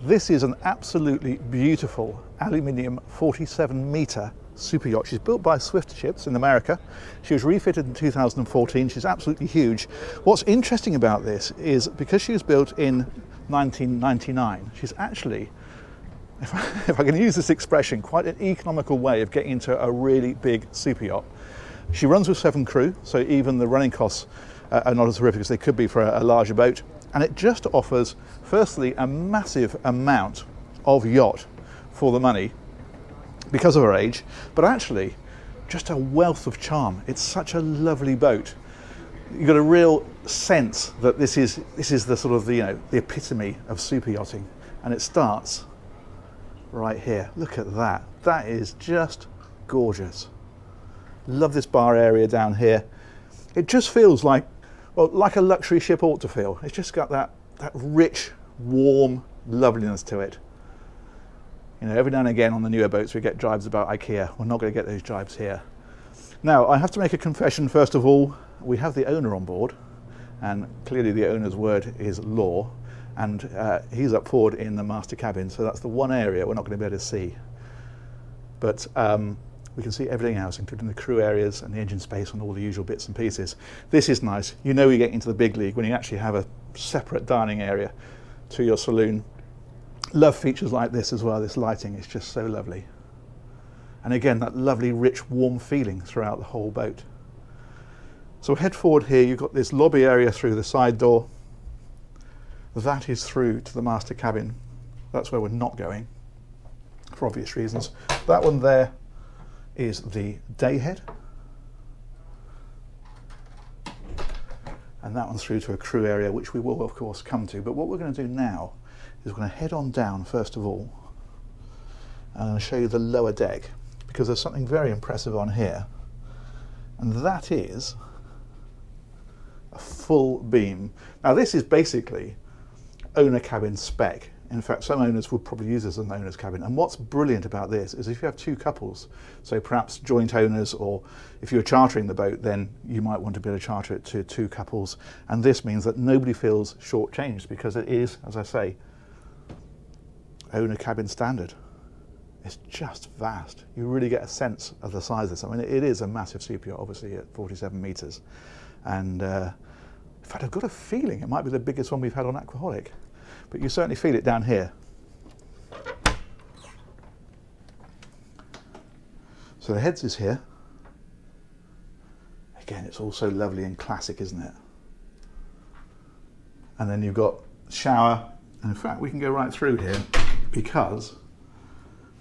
This is an absolutely beautiful aluminium 47 metre super yacht. She's built by Swiftships in America. She was refitted in 2014. She's absolutely huge. What's interesting about this is because she was built in 1999, she's actually, if I can use this expression, quite an economical way of getting into a really big super yacht. She runs with 7 crew, so even the running costs are not as horrific as they could be for a larger boat. And it just offers, firstly, a massive amount of yacht for the money because of her age, but actually just a wealth of charm. It's such a lovely boat. You've got a real sense that this is the sort of the epitome of super yachting, and it starts right here. Look at that. That is just gorgeous. Love this bar area down here. It just feels like, well, like a luxury ship ought to feel. It's just got that rich, warm loveliness to it. You know, every now and again on the newer boats we get jibes about IKEA. We're not going to get those jibes here. Now, I have to make a confession first of all. We have the owner on board, and clearly the owner's word is law, and he's up forward in the master cabin, so that's the one area we're not going to be able to see. But we can see everything else, including the crew areas and the engine space and all the usual bits and pieces. This is nice. You know you get into the big league when you actually have a separate dining area to your saloon. Love features like this as well. This lighting is just so lovely. And again, that lovely, rich, warm feeling throughout the whole boat. So head forward here, you've got this lobby area through the side door. That is through to the master cabin. That's where we're not going, for obvious reasons. That one there is the day head. And that one's through to a crew area, which we will, of course, come to. But what we're going to do now is we're going to head on down, first of all, and I'm going to show you the lower deck, because there's something very impressive on here. And that is a full beam. Now, this is basically owner cabin spec. In fact, some owners would probably use this as an owner's cabin. And what's brilliant about this is if you have 2 couples, so perhaps joint owners, or if you're chartering the boat, then you might want to be able to charter it to 2 couples. And this means that nobody feels shortchanged, because it is, as I say, owner cabin standard. It's just vast. You really get a sense of the size of this. I mean, it is a massive super yacht, obviously, at 47 metres. And in fact, I've got a feeling it might be the biggest one we've had on Aquaholic. But you certainly feel it down here. So the heads is here. Again, it's all so lovely and classic, isn't it? And then you've got shower. And in fact, we can go right through here because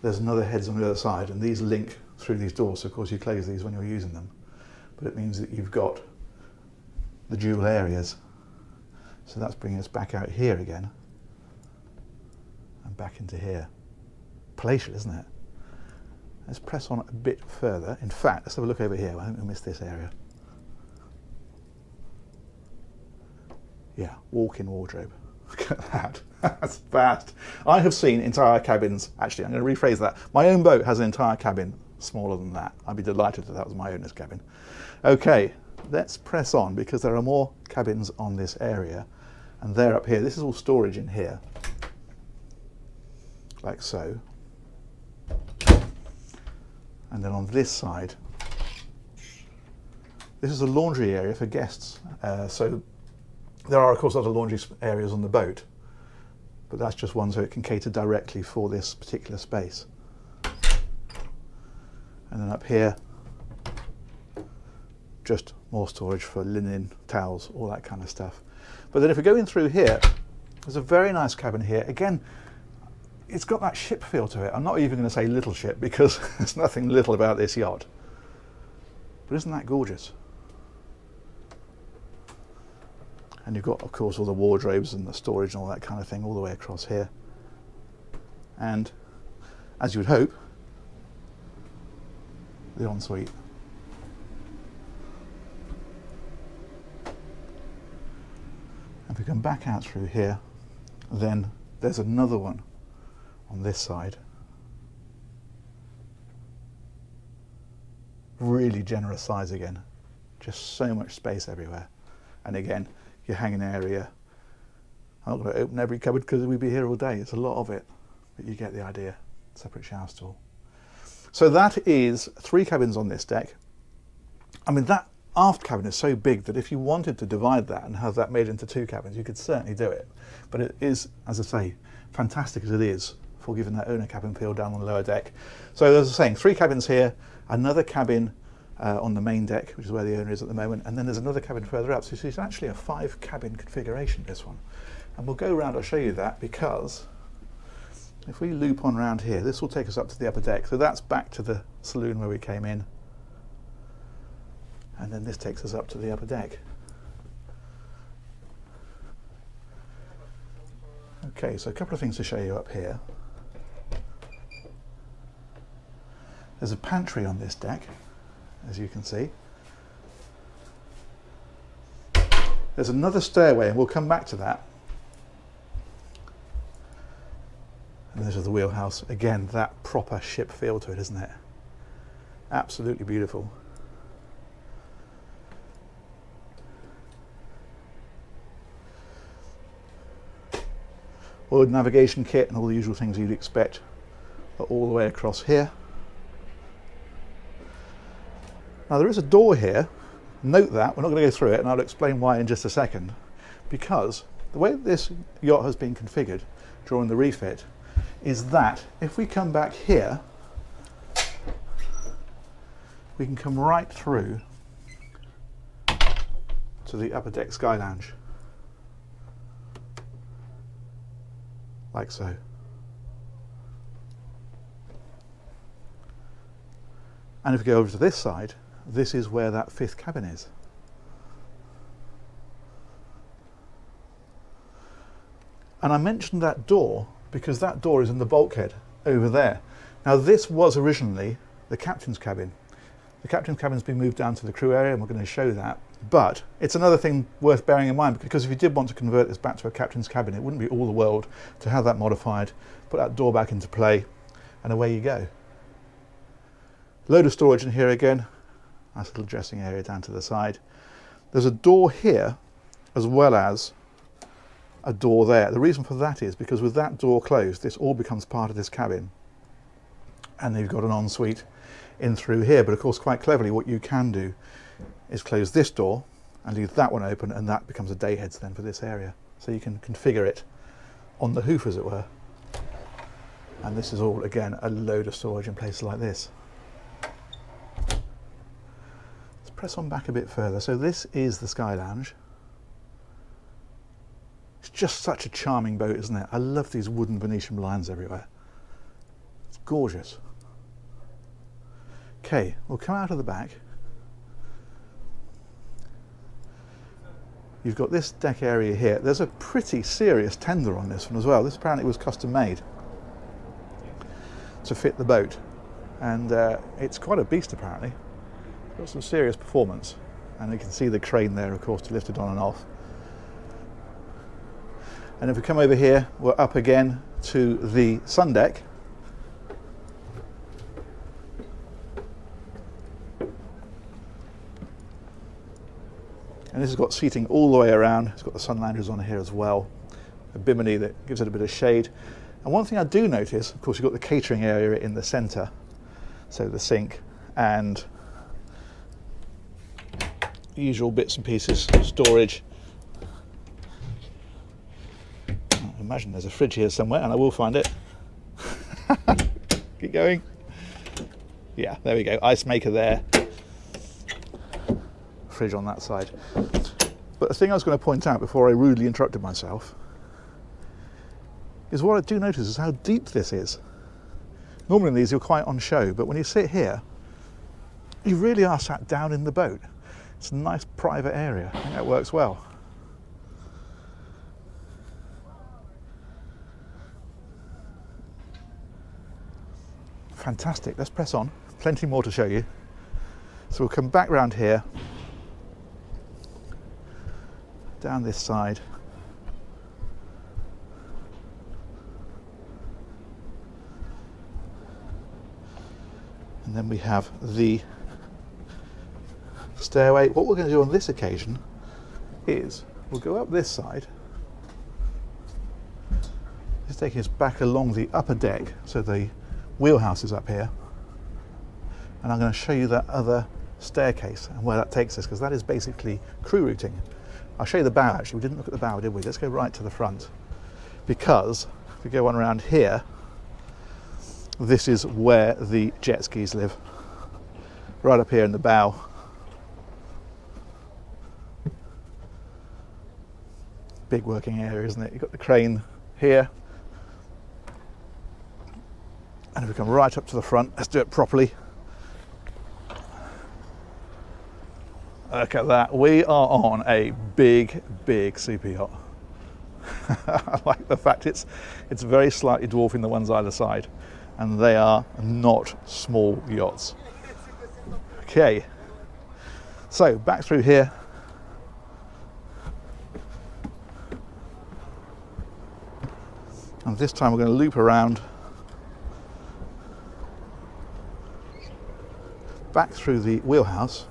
there's another heads on the other side, and these link through these doors. So of course you close these when you're using them. But it means that you've got the dual areas. So that's bringing us back out here again. And back into here. Palatial, isn't it? Let's press on a bit further. In fact, let's have a look over here. I think we missed this area. Yeah, walk-in wardrobe. Look at that. That's vast. I have seen entire cabins. Actually, I'm going to rephrase that. My own boat has an entire cabin smaller than that. I'd be delighted if that was my owner's cabin. Okay, let's press on, because there are more cabins on this area. And they're up here. This is all storage in here. Like so. And then on this side, this is a laundry area for guests. So there are, of course, other laundry areas on the boat, but that's just one so it can cater directly for this particular space. And then up here, just more storage for linen, towels, all that kind of stuff. But then if we go in through here, there's a very nice cabin here. Again, it's got that ship feel to it. I'm not even going to say little ship, because there's nothing little about this yacht. But isn't that gorgeous? And you've got, of course, all the wardrobes and the storage and all that kind of thing all the way across here. And, as you would hope, the ensuite. If we come back out through here, then there's another one on this side. Really generous size again. Just so much space everywhere. And again, your hanging area I'm not going to open every cupboard because we'd be here all day. It's a lot of it, but you get the idea. Separate shower stall. So that is 3 cabins on this deck. I mean, that aft cabin is so big that if you wanted to divide that and have that made into 2 cabins, you could certainly do it. But it is, as I say, fantastic as it is for giving that owner cabin feel down on the lower deck. So as I was saying, 3 cabins here, another cabin on the main deck, which is where the owner is at the moment, and then there's another cabin further up. So it's actually a 5 cabin configuration, this one. And we'll go around, I'll show you that, because if we loop on around here, this will take us up to the upper deck. So that's back to the saloon where we came in. And then this takes us up to the upper deck. Okay, so a couple of things to show you up here. There's a pantry on this deck, as you can see. There's another stairway, and we'll come back to that. And this is the wheelhouse. Again, that proper ship feel to it, isn't it? Absolutely beautiful. Oiled navigation kit and all the usual things you'd expect are all the way across here. Now there is a door here. Note that, we're not going to go through it, and I'll explain why in just a second. Because the way this yacht has been configured during the refit is that if we come back here, we can come right through to the upper deck sky lounge, like so. And if we go over to this side, this is where that 5th cabin is. And I mentioned that door because that door is in the bulkhead over there. Now this was originally the captain's cabin. The captain's cabin's been moved down to the crew area, and we're going to show that. But it's another thing worth bearing in mind, because if you did want to convert this back to a captain's cabin, it wouldn't be all the world to have that modified, put that door back into play, and away you go. Load of storage in here again. Nice little dressing area down to the side. There's a door here as well as a door there. The reason for that is because with that door closed, this all becomes part of this cabin. And you've got an ensuite in through here. But of course, quite cleverly, what you can do is close this door and leave that one open, and that becomes a day heads then for this area. So you can configure it on the hoof, as it were. And this is all, again, a load of storage in places like this. Let's press on back a bit further. So this is the Sky Lounge. It's just such a charming boat, isn't it? I love these wooden Venetian blinds everywhere. It's gorgeous. Okay, we'll come out of the back. You've got this deck area here. There's a pretty serious tender on this one as well. This apparently was custom made to fit the boat, and it's quite a beast apparently. It's got some serious performance, and you can see the crane there, of course, to lift it on and off. And if we come over here, we're up again to the Sundeck. And this has got seating all the way around. It's got the sun loungers on here as well. A bimini that gives it a bit of shade. And one thing I do notice, of course, you've got the catering area in the centre. So the sink and the usual bits and pieces, storage. I imagine there's a fridge here somewhere, and I will find it. Keep going. Yeah, there we go. Ice maker there. Fridge on that side. But the thing I was going to point out before I rudely interrupted myself is what I do notice is how deep this is. Normally in these you're quite on show, but when you sit here, you really are sat down in the boat. It's a nice private area. I think that works well. Fantastic. Let's press on. Plenty more to show you. So we'll come back round here, down this side, and then we have the stairway. What we're going to do on this occasion is we'll go up this side taking us back along the upper deck. So the wheelhouse is up here. And I'm going to show you that other staircase and where that takes us, because that is basically crew routing. I'll show you the bow actually. We didn't look at the bow, did we? Let's go right to the front. Because if we go on around here, this is where the jet skis live. Right up here in the bow. Big working area, isn't it? You've got the crane here. And if we come right up to the front, let's do it properly. Look at that. We are on a big, big super yacht. I like the fact it's very slightly dwarfing the ones either side. And they are not small yachts. Okay. So back through here. And this time we're going to loop around back through the wheelhouse.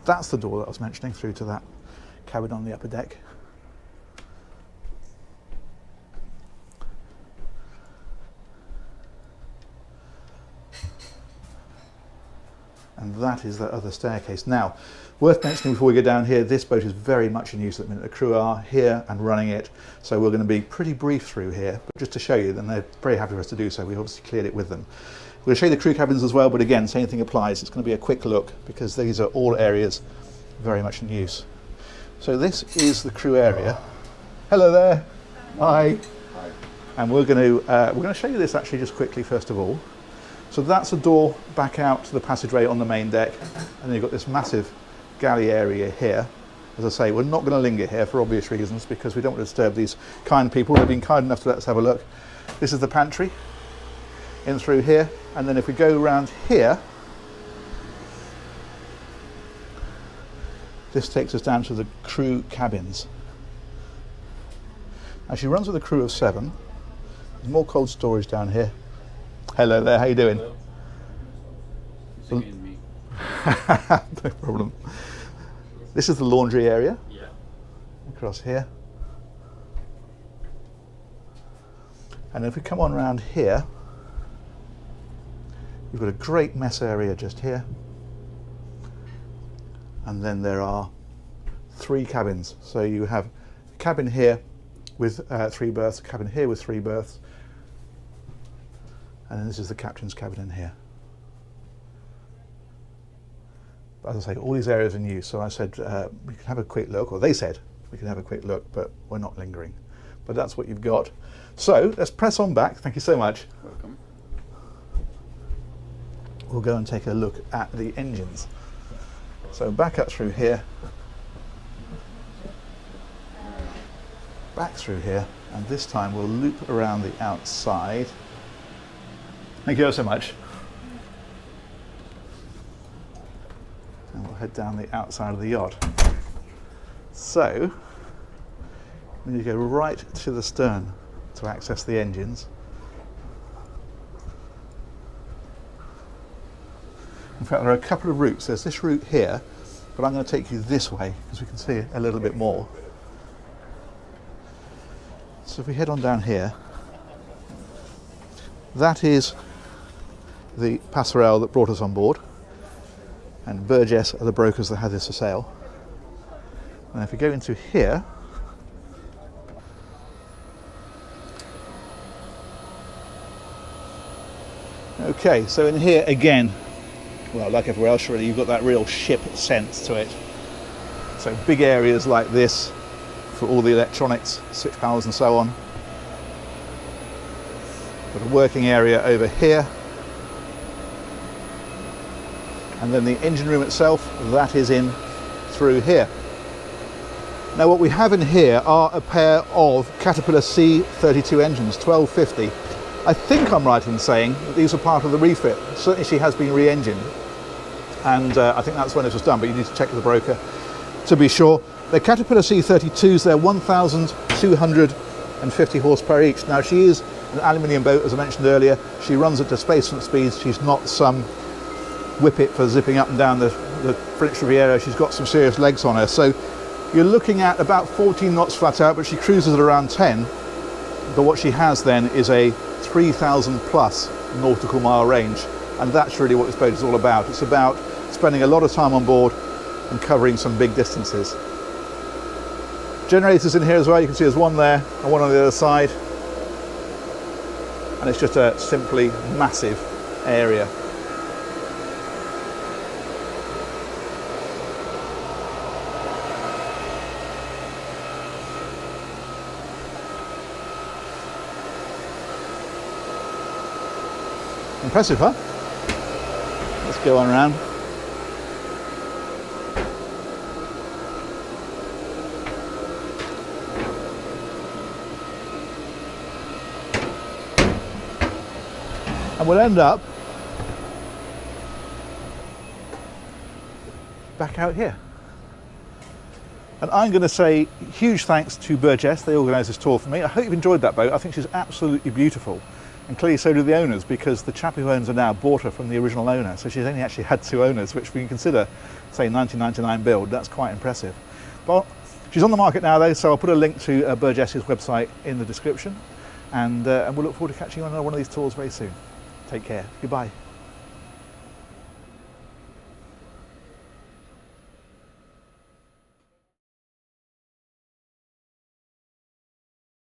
That's the door that I was mentioning, through to that cabin on the upper deck. And that is the other staircase. Now, worth mentioning before we go down here, this boat is very much in use at the minute. The crew are here and running it, so we're going to be pretty brief through here, but just to show you, and they're very happy for us to do so. We obviously cleared it with them. We're going to show you the crew cabins as well, but again, same thing applies. It's going to be a quick look because these are all areas very much in use. So this is the crew area. Hello there. Hi. Hi. And we're going to show you this actually just quickly first of all. So that's a door back out to the passageway on the main deck, and then you've got this massive galley area here. As I say, we're not going to linger here for obvious reasons because we don't want to disturb these kind people. They've been kind enough to let us have a look. This is the pantry in through here, and then if we go around here, this takes us down to the crew cabins. Now she runs with a crew of 7. There's more cold storage down here. Hello there, how you doing? No problem. This is the laundry area. Yeah. Across here. And if we come on around here, you've got a great mess area just here. And then there are 3 cabins. So you have a cabin here with 3 berths, a cabin here with 3 berths, and then this is the captain's cabin in here. But as I say, all these areas are in use, so I said we can have a quick look, or they said we can have a quick look, but we're not lingering. But that's what you've got. So let's press on back. Thank you so much. Welcome. We'll go and take a look at the engines. So back up through here, back through here, and this time we'll loop around the outside. Thank you so much. And we'll head down the outside of the yacht. So, we need to go right to the stern to access the engines. In fact, there are a couple of routes. There's this route here, but I'm going to take you this way because we can see a little bit more. So if we head on down here, that is the passerelle that brought us on board, and Burgess are the brokers that had this for sale. And if we go into here, okay, so in here again, well, like everywhere else really, you've got that real ship sense to it. So big areas like this for all the electronics, switch panels and so on. Got a working area over here. And then the engine room itself, that is in through here. Now what we have in here are a pair of Caterpillar C32 engines, 1250. I think I'm right in saying that these are part of the refit. Certainly she has been re-engined, and I think that's when this was done, but you need to check with the broker to be sure. They're Caterpillar C32s, they're 1,250 horsepower each. Now she is an aluminium boat, as I mentioned earlier. She runs at displacement speeds. She's not some whippet for zipping up and down the French Riviera. She's got some serious legs on her. So you're looking at about 14 knots flat out, but she cruises at around 10. But what she has then is a 3,000 plus nautical mile range, and that's really what this boat is all about. It's about spending a lot of time on board and covering some big distances. Generators in here as well. You can see there's one there and one on the other side, and it's just a simply massive area. Impressive, huh? Let's go on around. And we'll end up back out here. And I'm going to say huge thanks to Burgess. They organised this tour for me. I hope you've enjoyed that boat. I think she's absolutely beautiful. And clearly so do the owners, because the chap who owns her now bought her from the original owner. So she's only actually had two owners, which we can consider, say, 1999 build. That's quite impressive. But she's on the market now though, so I'll put a link to Burgess's website in the description. And we'll look forward to catching you on another one of these tours very soon. Take care. Goodbye.